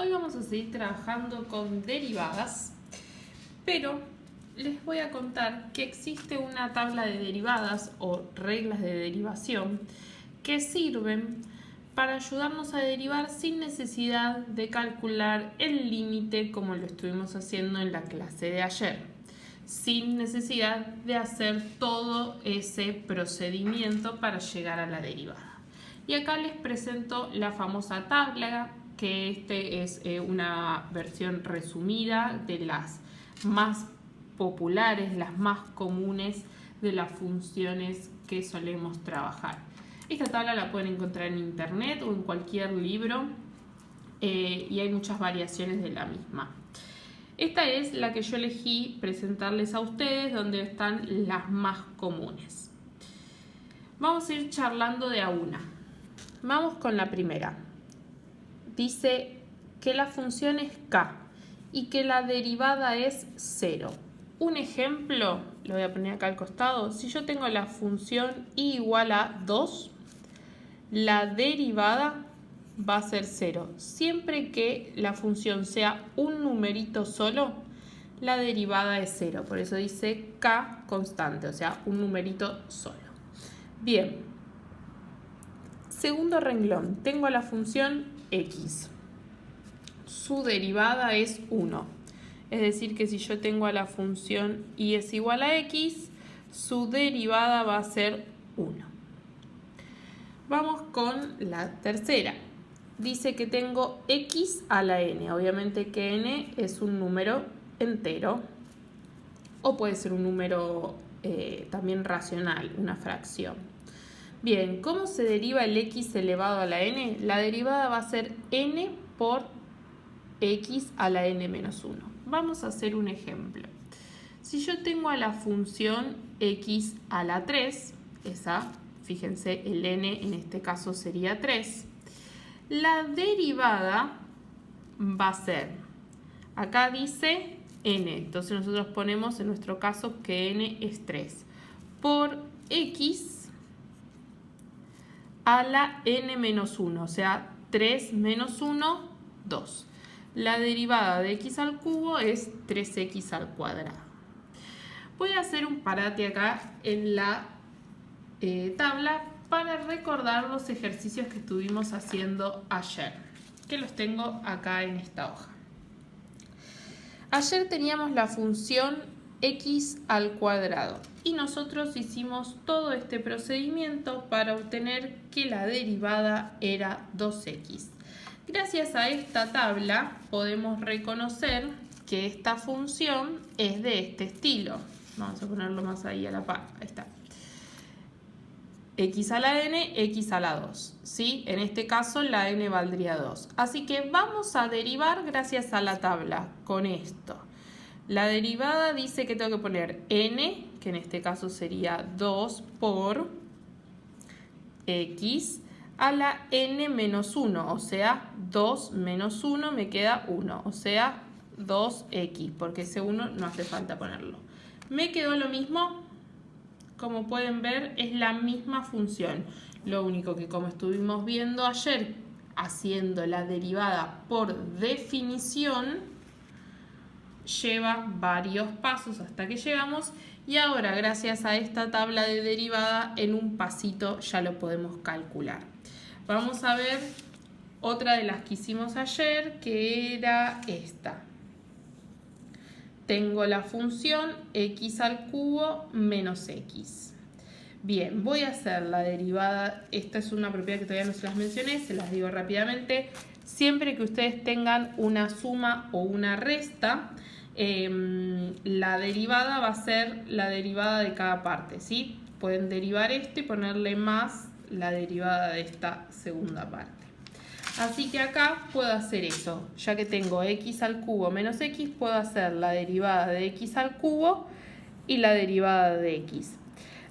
Hoy vamos a seguir trabajando con derivadas, pero les voy a contar que existe una tabla de derivadas o reglas de derivación que sirven para ayudarnos a derivar sin necesidad de calcular el límite como lo estuvimos haciendo en la clase de ayer, sin necesidad de hacer todo ese procedimiento para llegar a la derivada. Y acá les presento la famosa tabla, que es una versión resumida de las más populares, las más comunes de las funciones que solemos trabajar. Esta tabla la pueden encontrar en internet o en cualquier libro y hay muchas variaciones de la misma. Esta es la que yo elegí presentarles a ustedes, donde están las más comunes. Vamos a ir charlando de a una. Vamos con la primera. Dice que la función es k y que la derivada es 0. Un ejemplo, lo voy a poner acá al costado. Si yo tengo la función y igual a 2, la derivada va a ser 0. Siempre que la función sea un numerito solo, la derivada es 0. Por eso dice k constante, o sea, un numerito solo. Bien. Segundo renglón, tengo la función x. Su derivada es 1. Es decir, que si yo tengo a la función y es igual a x, su derivada va a ser 1. Vamos con la tercera. Dice que tengo x a la n. Obviamente que n es un número entero. O puede ser un número también racional, una fracción. Bien, ¿cómo se deriva el x elevado a la n? La derivada va a ser n por x a la n menos 1. Vamos a hacer un ejemplo. Si yo tengo a la función x a la 3, esa, fíjense, el n en este caso sería 3, la derivada va a ser, acá dice n, entonces nosotros ponemos en nuestro caso que n es 3, por x a la n menos 1, o sea, 3 menos 1, 2. La derivada de x al cubo es 3x al cuadrado. Voy a hacer un parate acá en la tabla para recordar los ejercicios que estuvimos haciendo ayer, que los tengo acá en esta hoja. Ayer teníamos la función x al cuadrado y nosotros hicimos todo este procedimiento para obtener que la derivada era 2x. Gracias a esta tabla podemos reconocer que esta función es de este estilo. Vamos a ponerlo más ahí a la par. Ahí está. X a la n, x a la 2. ¿Sí? En este caso la n valdría 2. Así que vamos a derivar gracias a la tabla con esto. La derivada dice que tengo que poner n, que en este caso sería 2 por x a la n menos 1, o sea, 2 menos 1 me queda 1, o sea, 2x, porque ese 1 no hace falta ponerlo. Me quedó lo mismo, como pueden ver, es la misma función. Lo único que, como estuvimos viendo ayer, haciendo la derivada por definición, lleva varios pasos hasta que llegamos y ahora gracias a esta tabla de derivada en un pasito ya lo podemos calcular. Vamos a ver otra de las que hicimos ayer, que era esta. Tengo la función x al cubo menos x. Bien, voy a hacer la derivada. Esta es una propiedad que todavía no se las mencioné, se las digo rápidamente. Siempre que ustedes tengan una suma o una resta, la derivada va a ser la derivada de cada parte, ¿sí? Pueden derivar esto y ponerle más la derivada de esta segunda parte. Así que acá puedo hacer eso. Ya que tengo x al cubo menos x, puedo hacer la derivada de x al cubo y la derivada de x.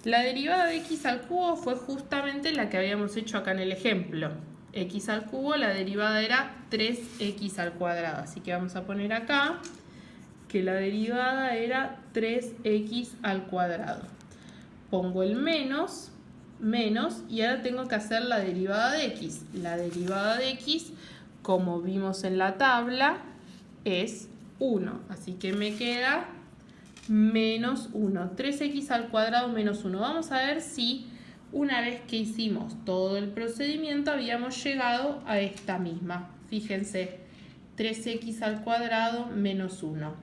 La derivada de x al cubo fue justamente la que habíamos hecho acá en el ejemplo. X al cubo, la derivada era 3x al cuadrado. Así que vamos a poner acá que la derivada era 3x al cuadrado. Pongo el menos, y ahora tengo que hacer la derivada de x. La derivada de x como vimos en la tabla, es 1. Así que me queda menos 1. 3x al cuadrado menos 1. Vamos a ver si una vez que hicimos todo el procedimiento habíamos llegado a esta misma. Fíjense, 3x al cuadrado menos 1.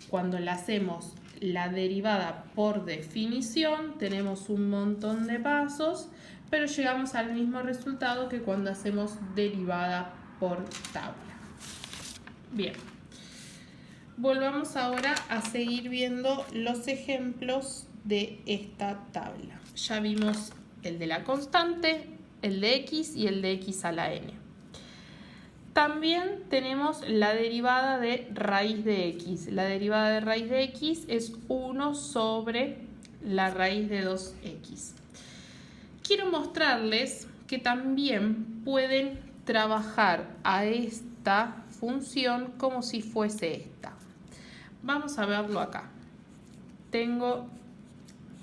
Cuando le hacemos la derivada por definición, tenemos un montón de pasos, pero llegamos al mismo resultado que cuando hacemos derivada por tabla. Bien. Volvamos ahora a seguir viendo los ejemplos de esta tabla. Ya vimos el de la constante, el de x y el de x a la n. También tenemos la derivada de raíz de x. La derivada de raíz de x es 1 sobre la raíz de 2x. Quiero mostrarles que también pueden trabajar a esta función como si fuese esta. Vamos a verlo acá. Tengo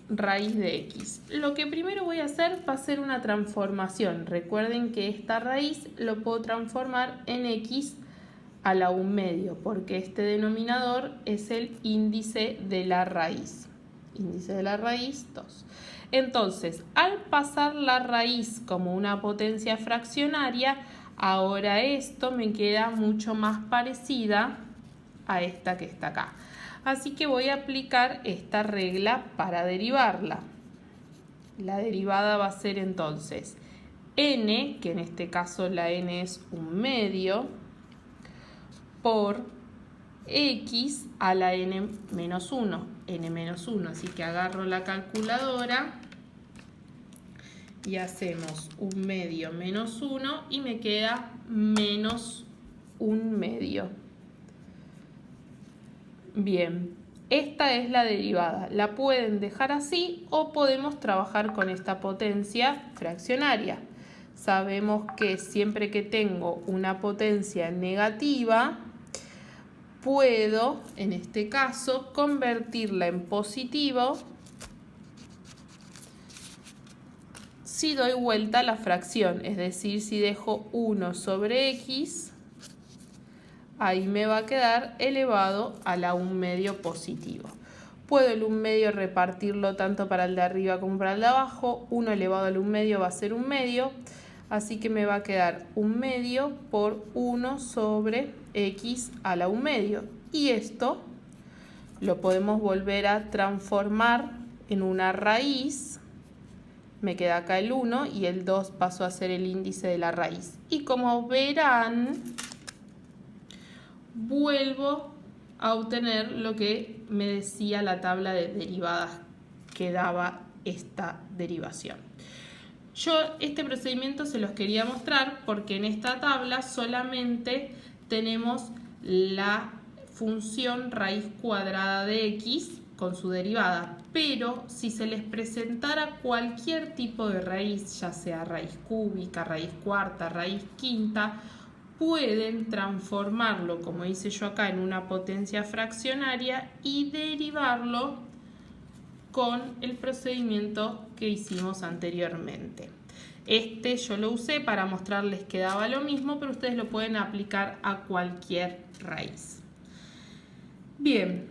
raíz de x. Lo que primero voy a hacer va a ser una transformación. Recuerden que esta raíz lo puedo transformar en x a la 1/2, porque este denominador es el índice de la raíz. Índice de la raíz 2. Entonces, al pasar la raíz como una potencia fraccionaria, ahora esto me queda mucho más parecida a esta que está acá. Así que voy a aplicar esta regla para derivarla. La derivada va a ser entonces n, que en este caso la n es 1/2, por x a la n menos 1, n menos 1. Así que agarro la calculadora y hacemos 1/2 menos 1 y me queda menos 1/2. Bien, esta es la derivada. La pueden dejar así o podemos trabajar con esta potencia fraccionaria. Sabemos que siempre que tengo una potencia negativa, puedo, en este caso, convertirla en positivo si doy vuelta a la fracción. Es decir, si dejo 1 sobre x, ahí me va a quedar elevado a la 1/2 positivo. Puedo el 1/2 repartirlo tanto para el de arriba como para el de abajo. 1 elevado al 1/2 va a ser 1/2. Así que me va a quedar 1/2 por 1 sobre x a la 1/2. Y esto lo podemos volver a transformar en una raíz. Me queda acá el 1 y el 2 pasó a ser el índice de la raíz. Y como verán, vuelvo a obtener lo que me decía la tabla de derivadas que daba esta derivación. Yo este procedimiento se los quería mostrar porque en esta tabla solamente tenemos la función raíz cuadrada de x con su derivada, pero si se les presentara cualquier tipo de raíz, ya sea raíz cúbica, raíz cuarta, raíz quinta, pueden transformarlo, como hice yo acá, en una potencia fraccionaria y derivarlo con el procedimiento que hicimos anteriormente. Este yo lo usé para mostrarles que daba lo mismo, pero ustedes lo pueden aplicar a cualquier raíz. Bien,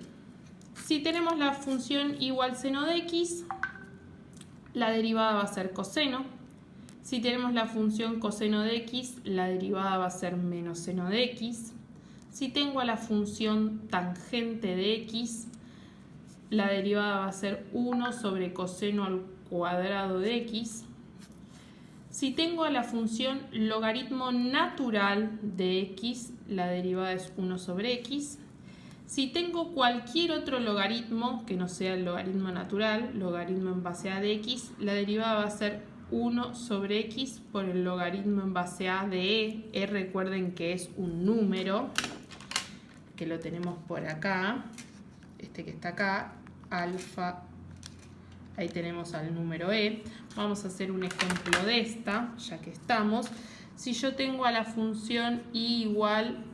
si tenemos la función igual seno de x, la derivada va a ser coseno. Si tenemos la función coseno de x, la derivada va a ser menos seno de x. Si tengo a la función tangente de x, la derivada va a ser 1 sobre coseno al cuadrado de x. Si tengo a la función logaritmo natural de x, la derivada es 1 sobre x. Si tengo cualquier otro logaritmo que no sea el logaritmo natural, logaritmo en base a de x, la derivada va a ser 1 sobre x por el logaritmo en base a de e. E recuerden que es un número, que lo tenemos por acá, este que está acá, alfa, ahí tenemos al número e. Vamos a hacer un ejemplo de esta, ya que estamos. Si yo tengo a la función y igual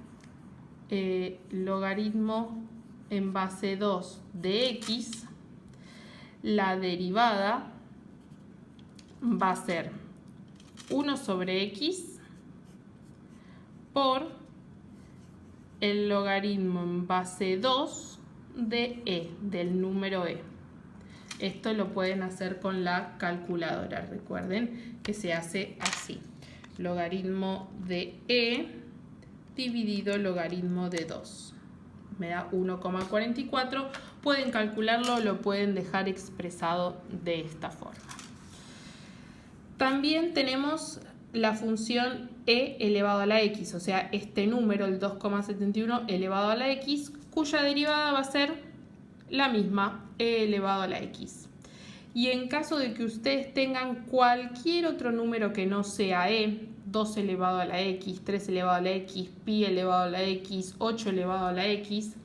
logaritmo en base 2 de x, la derivada va a ser 1 sobre x por el logaritmo en base 2 de e, del número e. Esto lo pueden hacer con la calculadora. Recuerden que se hace así. Logaritmo de e dividido logaritmo de 2. Me da 1,44. Pueden calcularlo, lo pueden dejar expresado de esta forma. También tenemos la función e elevado a la x, o sea, este número, el 2,71 elevado a la x, cuya derivada va a ser la misma, e elevado a la x. Y en caso de que ustedes tengan cualquier otro número que no sea e, 2 elevado a la x, 3 elevado a la x, pi elevado a la x, 8 elevado a la x,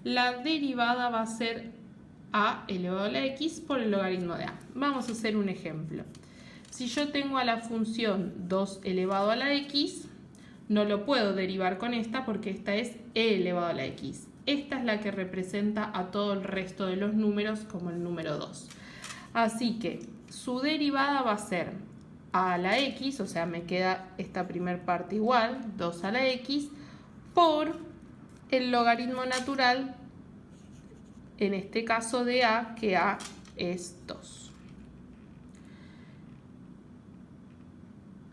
la derivada va a ser a elevado a la x por el logaritmo de a. Vamos a hacer un ejemplo. Si yo tengo a la función 2 elevado a la x, no lo puedo derivar con esta porque esta es e elevado a la x. Esta es la que representa a todo el resto de los números como el número 2. Así que su derivada va a ser a la x, o sea, me queda esta primer parte igual, 2 a la x, por el logaritmo natural, en este caso de a, que a es 2.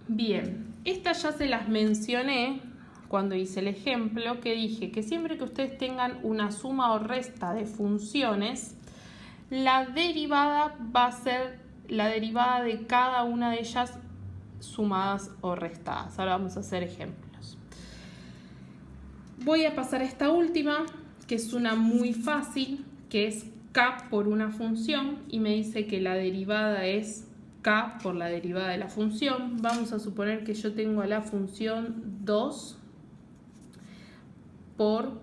Bien, estas ya se las mencioné cuando hice el ejemplo, que dije que siempre que ustedes tengan una suma o resta de funciones, la derivada va a ser la derivada de cada una de ellas sumadas o restadas. Ahora vamos a hacer ejemplos. Voy a pasar a esta última, que es una muy fácil, que es k por una función, y me dice que la derivada es k por la derivada de la función. Vamos a suponer que yo tengo a la función 2 por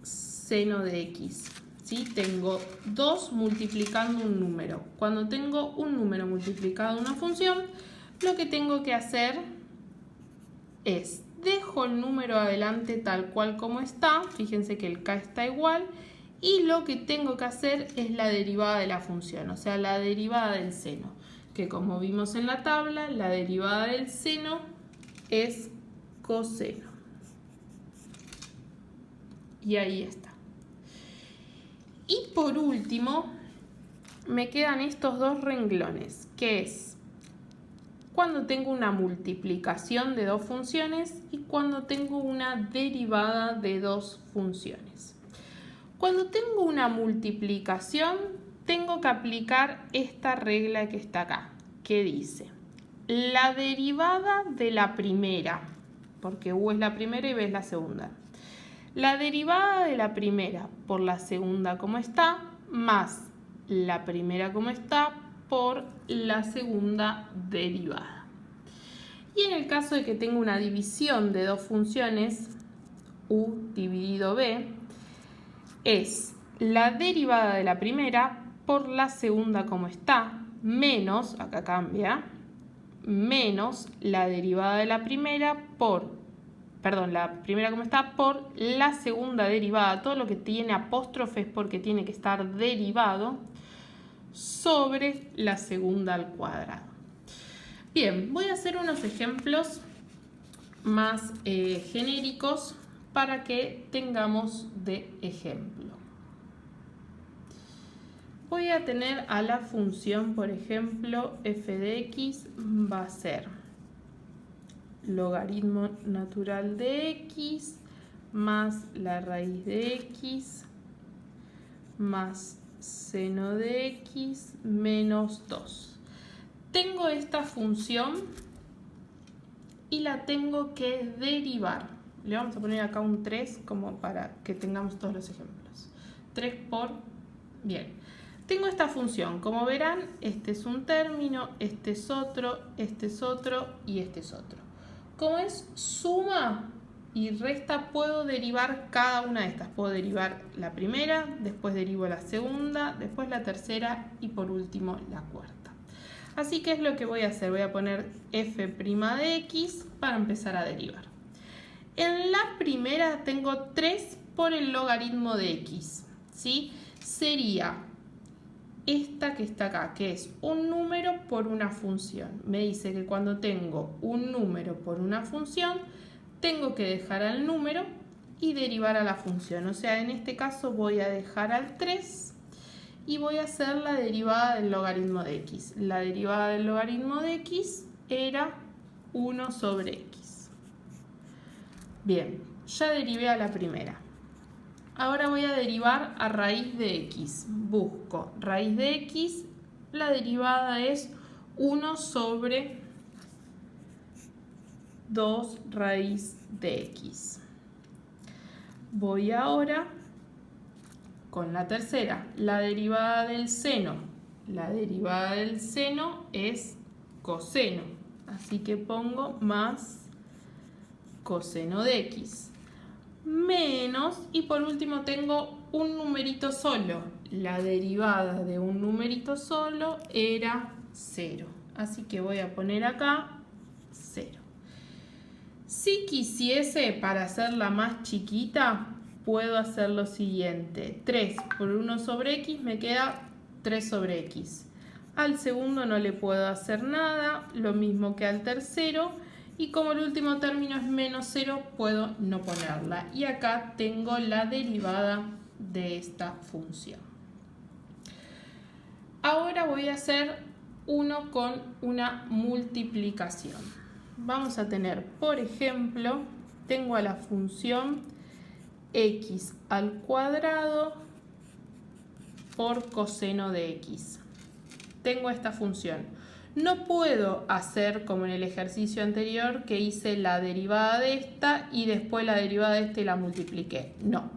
seno de x. ¿Sí? Tengo 2 multiplicando un número. Cuando tengo un número multiplicado una función, lo que tengo que hacer es, dejo el número adelante tal cual como está, fíjense que el k está igual, y lo que tengo que hacer es la derivada de la función, o sea, la derivada del seno, que como vimos en la tabla, la derivada del seno es coseno. Y ahí está. Y por último, me quedan estos dos renglones, que es cuando tengo una multiplicación de dos funciones y cuando tengo una derivada de dos funciones. Cuando tengo una multiplicación, tengo que aplicar esta regla que está acá, que dice la derivada de la primera, porque u es la primera y b es la segunda. La derivada de la primera por la segunda como está, más la primera como está por la segunda derivada. Y en el caso de que tenga una división de dos funciones, u dividido b, es la derivada de la primera por la segunda como está, menos, acá cambia, menos la derivada de la primera por la primera como está por la segunda derivada. Todo lo que tiene apóstrofe es porque tiene que estar derivado sobre la segunda al cuadrado. Bien, voy a hacer unos ejemplos más genéricos para que tengamos de ejemplo. Voy a tener a la función, por ejemplo, f de x va a ser logaritmo natural de x más la raíz de x más seno de x menos 2. Tengo esta función y la tengo que derivar. Le vamos a poner acá un 3 como para que tengamos todos los ejemplos. 3 por... Bien. Tengo esta función. Como verán, este es un término, este es otro y este es otro. Como es suma y resta, puedo derivar cada una de estas. Puedo derivar la primera, después derivo la segunda, después la tercera y por último la cuarta. Así que es lo que voy a hacer. Voy a poner f' de x para empezar a derivar. En la primera tengo 3 por el logaritmo de x, ¿sí? Sería esta que está acá, que es un número por una función. Me dice que cuando tengo un número por una función, tengo que dejar al número y derivar a la función. O sea, en este caso voy a dejar al 3 y voy a hacer la derivada del logaritmo de x. La derivada del logaritmo de x era 1 sobre x. Bien, ya derivé a la primera. Ahora voy a derivar a raíz de x. Busco raíz de x, la derivada es 1 sobre 2 raíz de x. Voy ahora con la tercera, la derivada del seno. La derivada del seno es coseno, así que pongo más coseno de x. Menos, y por último tengo un numerito solo. La derivada de un numerito solo era 0. Así que voy a poner acá 0. Si quisiese, para hacerla más chiquita, puedo hacer lo siguiente. 3 por 1 sobre x me queda 3 sobre x. Al segundo no le puedo hacer nada, lo mismo que al tercero. Y como el último término es menos 0, puedo no ponerla. Y acá tengo la derivada de esta función. Ahora voy a hacer uno con una multiplicación. Vamos a tener, por ejemplo, tengo a la función x al cuadrado por coseno de x. Tengo esta función. No puedo hacer como en el ejercicio anterior que hice la derivada de esta y después la derivada de esta y la multipliqué. No.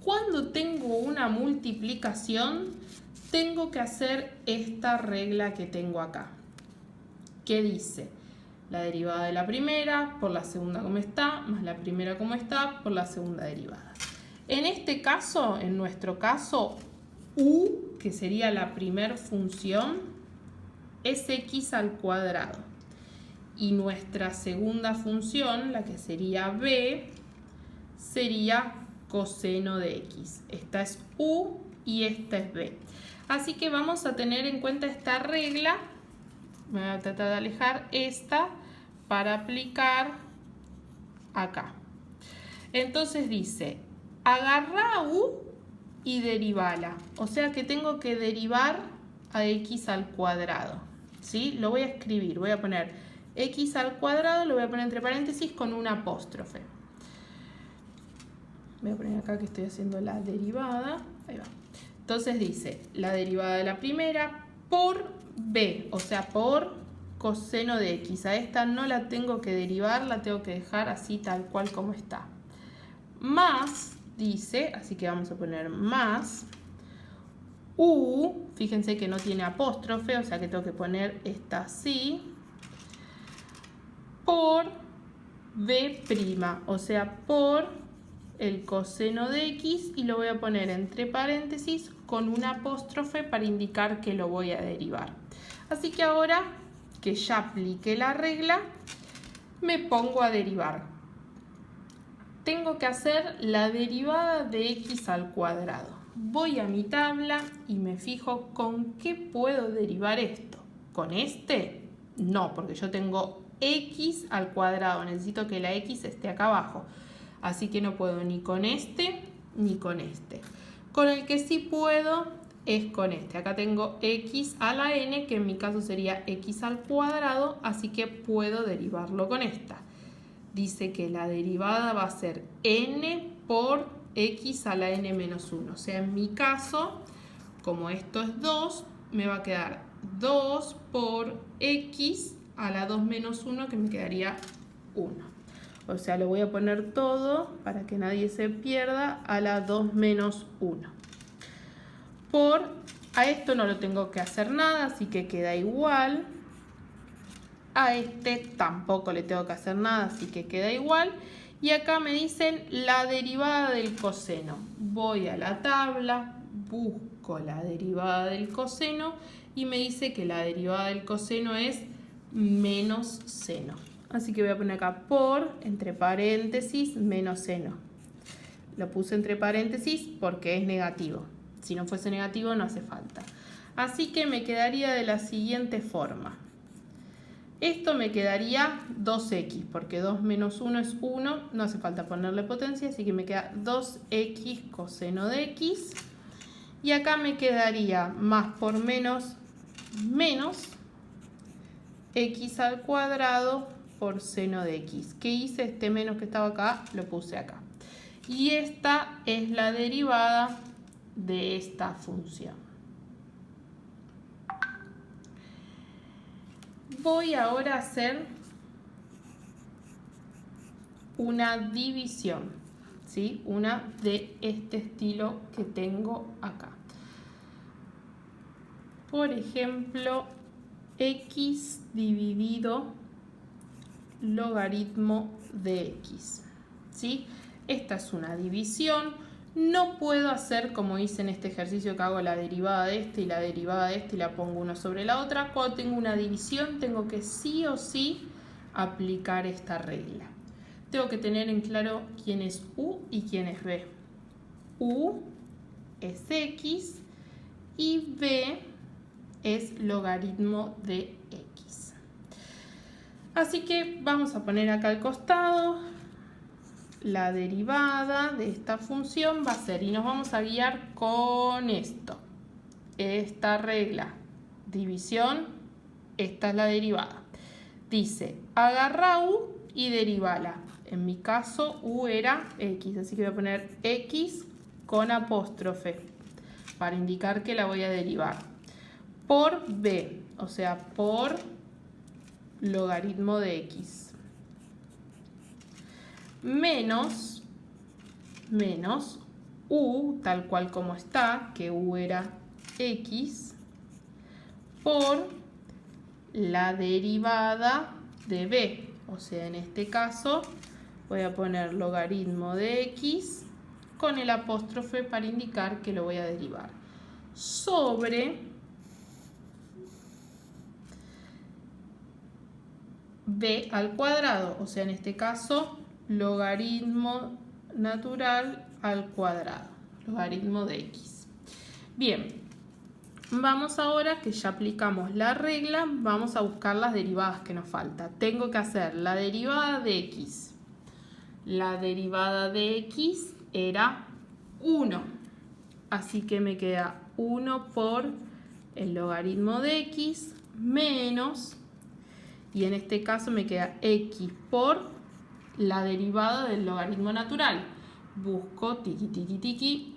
Cuando tengo una multiplicación, tengo que hacer esta regla que tengo acá, que dice la derivada de la primera por la segunda como está, más la primera como está, por la segunda derivada. En este caso, en nuestro caso, u, que sería la primera función, es x al cuadrado. Y nuestra segunda función, la que sería b, sería coseno de x. Esta es u y esta es b. Así que vamos a tener en cuenta esta regla. Voy a tratar de alejar esta para aplicar acá. Entonces dice, agarra u y derivala. O sea que tengo que derivar a x al cuadrado. ¿Sí? Lo voy a escribir. Voy a poner x al cuadrado, lo voy a poner entre paréntesis con un apóstrofe. Voy a poner acá que estoy haciendo la derivada. Ahí va. Entonces dice, la derivada de la primera por b, o sea, por coseno de x. A esta no la tengo que derivar, la tengo que dejar así tal cual como está. Más, dice, así que vamos a poner más u, fíjense que no tiene apóstrofe, o sea que tengo que poner esta así, por b', o sea, por el coseno de x, y lo voy a poner entre paréntesis con un apóstrofe para indicar que lo voy a derivar. Así que ahora que ya apliqué la regla, me pongo a derivar. Tengo que hacer la derivada de x al cuadrado. Voy a mi tabla y me fijo con qué puedo derivar esto. ¿Con este? No, porque yo tengo x al cuadrado. Necesito que la x esté acá abajo. Así que no puedo ni con este ni con este. Con el que sí puedo es con este. Acá tengo x a la n, que en mi caso sería x al cuadrado, así que puedo derivarlo con esta. Dice que la derivada va a ser n por x a la n menos 1. O sea, en mi caso, como esto es 2, me va a quedar 2 por x a la 2 menos 1, que me quedaría 1. O sea, lo voy a poner todo para que nadie se pierda, a la 2 menos 1. A esto no lo tengo que hacer nada, así que queda igual. A este tampoco le tengo que hacer nada, así que queda igual. Y acá me dicen la derivada del coseno. Voy a la tabla, busco la derivada del coseno y me dice que la derivada del coseno es menos seno. Así que voy a poner acá por, entre paréntesis, menos seno. Lo puse entre paréntesis porque es negativo. Si no fuese negativo no hace falta. Así que me quedaría de la siguiente forma. Esto me quedaría 2x, porque 2 menos 1 es 1, no hace falta ponerle potencia, así que me queda 2x coseno de x. Y acá me quedaría más por menos, menos x al cuadrado por seno de x. ¿Qué hice? Este menos que estaba acá, lo puse acá. Y esta es la derivada de esta función. Voy ahora a hacer una división, ¿sí? Una de este estilo que tengo acá. Por ejemplo, x dividido logaritmo de x, ¿sí? Esta es una división. No puedo hacer como hice en este ejercicio que hago la derivada de este y la derivada de este y la pongo una sobre la otra. Cuando tengo una división tengo que sí o sí aplicar esta regla. Tengo que tener en claro quién es u y quién es b. U es x y b es logaritmo de x. Así que vamos a poner acá al costado. La derivada de esta función va a ser, y nos vamos a guiar con esto, esta regla, división, esta es la derivada. Dice, agarra u y derivala. En mi caso, u era x, así que voy a poner x con apóstrofe para indicar que la voy a derivar. Por b, o sea, por logaritmo de x. Menos u, tal cual como está, que u era x, por la derivada de b. O sea, en este caso voy a poner logaritmo de x con el apóstrofe para indicar que lo voy a derivar. Sobre b al cuadrado, o sea, en este caso logaritmo natural al cuadrado, logaritmo de x. Bien, vamos ahora que ya aplicamos la regla, vamos a buscar las derivadas que nos falta. Tengo que hacer la derivada de x. La derivada de x era 1, así que me queda 1 por el logaritmo de x menos, y en este caso me queda x por la derivada del logaritmo natural. Busco, tiqui, tiqui, tiqui.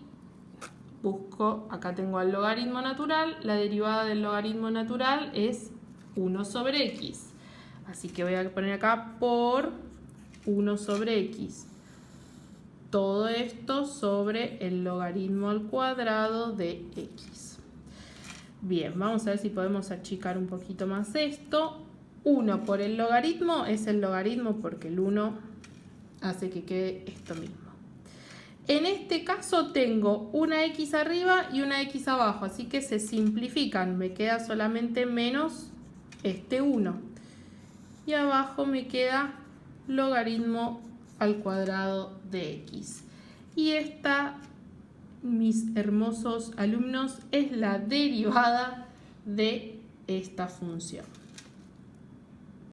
Busco, acá tengo el logaritmo natural. La derivada del logaritmo natural es 1 sobre x. Así que voy a poner acá por 1 sobre x. Todo esto sobre el logaritmo al cuadrado de x. Bien, vamos a ver si podemos achicar un poquito más esto. 1 por el logaritmo es el logaritmo porque el 1 hace que quede esto mismo. En este caso tengo una x arriba y una x abajo, así que se simplifican. Me queda solamente menos este 1. Y abajo me queda logaritmo al cuadrado de x. Y esta, mis hermosos alumnos, es la derivada de esta función.